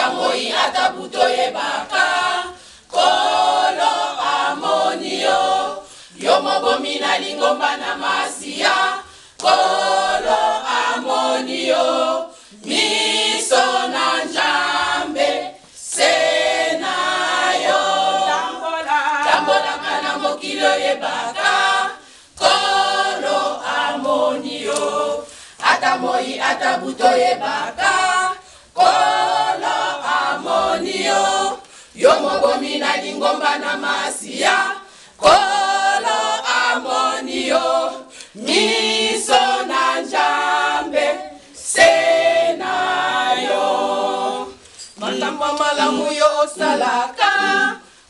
atamoi atabuto yebaka kolo amonio yomo bomina lingomba na masia kolo amonio miso na njambe senayo tambola kana mokilo yebaka kolo amonio atamoi atabuto yebaka kolo amonio yomo bomina lingomba na masia kolo amonio miso na njambe senayo makambo malamu yo osalaka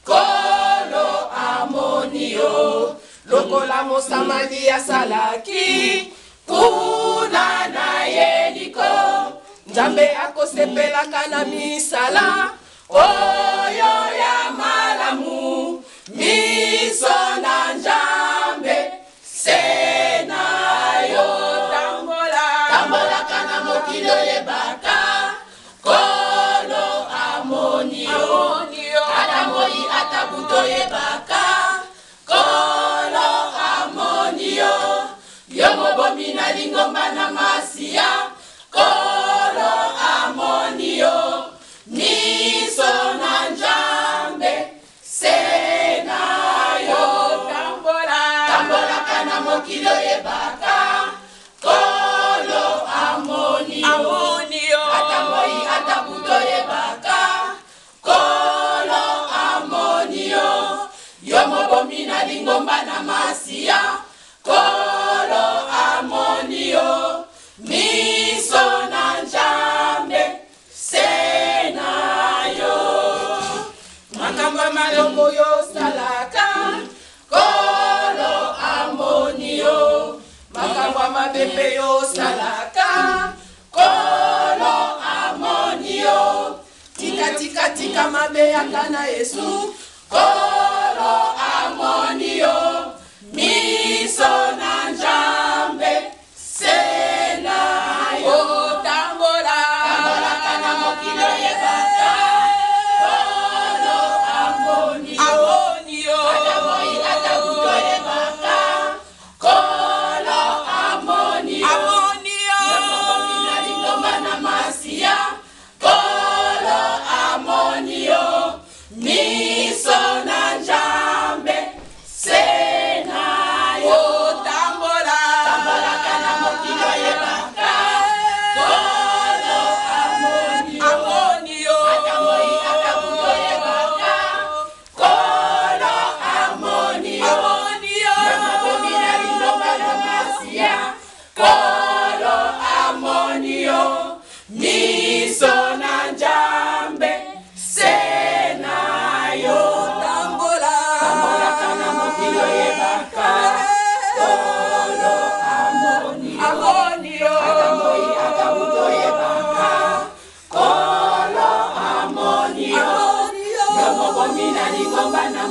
kolo amonio lokola mosamali asalaki kuna na yeliko nzambe akosepelaka na misala oyo ya malamu miso na njambe senayo tambolaka na mokilo yebaka kolo amonio atamoi atabuto yebaka kolo amonio yomo bomina lingomba na masia kolo amonio miso na njambe senayo tambolaka na mokilo yebaka kolo amonio atamoi atabuto yebaka kolo amonio yomo bomina lingomba na masia kolo amonio miso na njambe senayo makambo malongo yo salaka kolo amonio makambo mabepe yo salaka kolo amonio tika mabe yakana Yesu kolo amonio miso na njambe senayo tambola kana mokilo yebaka kolo amonio atamoi atabuto yebaka kolo amonio yamabomina lingomba na masia kolo amonio miso na njambe senayo tambola kana mokilo yebaka kolo amonio atamoi atabuto yebaka kolo amonio yamabomina lingomba na masia kolo amonio miso na njambe senayo tambola kana mokilo yebaka kolo amonio atamoi atabuto yebaka kolo amonio yomo bomina lingomba na